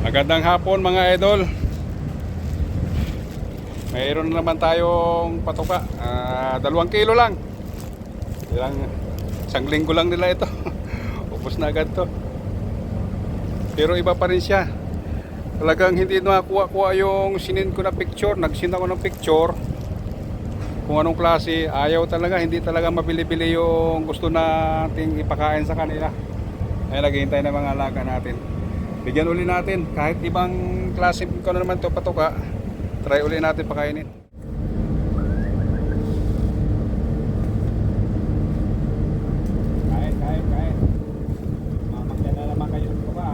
Magandang hapon mga idol. Mayroon na naman tayong patuka. 2 kilo lang. Isang linggo lang nila ito. Upos na agad to. Pero iba pa rin siya. Talagang hindi nakakuha yung sinin ko na picture. Nagsin ako ng picture kung anong klase. Ayaw talaga. Hindi talaga mabili-bili yung gusto nating ipakain sa kanila. Ay naghihintay ng mga alaga natin. Bigyan uli natin. Kahit ibang klase ko na naman to patuka, try uli natin pakainin. Kain. Mamakyan na naman kayo ng patuka.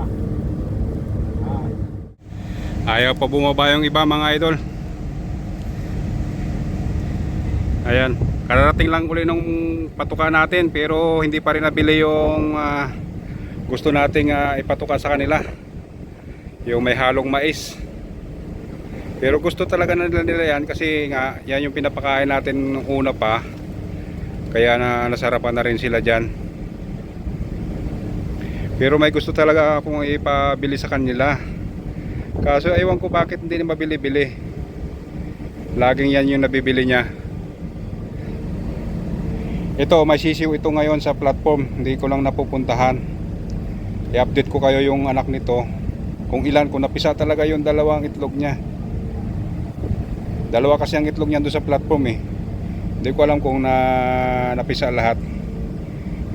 Ayaw pa bumaba yung iba mga idol. Ayan, kararating lang uli ng patuka natin, pero hindi pa rin nabili yung gusto nating ipatuka sa kanila, yung may halong mais. Pero gusto talaga nila yan kasi nga yan yung pinapakain natin nung una pa, kaya nasarapan na rin sila dyan. Pero may gusto talaga akong ipabili sa kanila, kaso ewan ko bakit hindi na mabili-bili. Laging yan yung nabibili niya. Ito, may sisiw ito ngayon sa platform, hindi ko lang napupuntahan. I-update ko kayo yung anak nito, kung ilan, kung napisa talaga yung dalawang itlog niya. Dalawa kasi ang itlog niya doon sa platform eh. Hindi ko alam kung napisa lahat.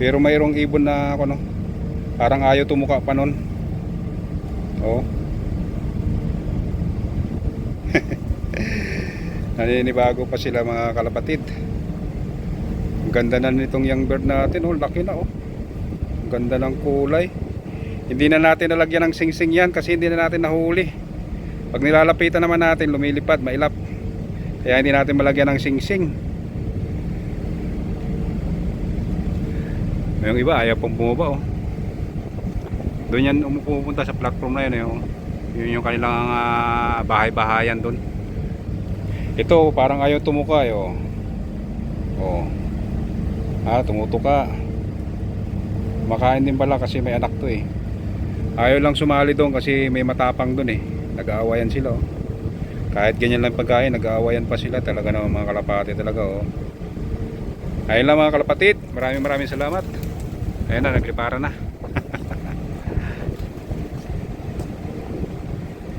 Pero mayroong ibon na ano, parang ayaw tumuka pa nun. Oh. Naninibago pa sila mga kalapatid. Ang ganda na nitong young bird natin, oh, laki na oh. Ang ganda ng kulay. Hindi na natin nalagyan ng singsing yan kasi hindi na natin nahuli. Pag nilalapitan naman natin, lumilipad, mailap. Kaya hindi natin malagyan ng singsing. Yung iba ayaw pong bumaba oh. Doon yan umupunta sa platform na yun eh, oh. Yun yung kanilang bahay-bahayan doon. Ito parang ayaw tumuka eh, oh. Oh. Tumutuka. Makain din pala kasi may anak to eh. Ayaw lang sumali doon kasi may matapang doon eh. Nag-aawayan sila oh. Kahit ganyan lang pagkain, nag-aawayan pa sila. Talaga naman mga kalapati talaga oh. Ayun lang mga kalapatid. Maraming salamat. Ayun na, naglipara na.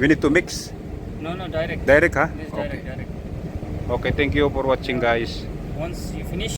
We need to mix? No, direct. Direct ha? Yes, Okay. direct. Okay, thank you for watching guys. Once you finish,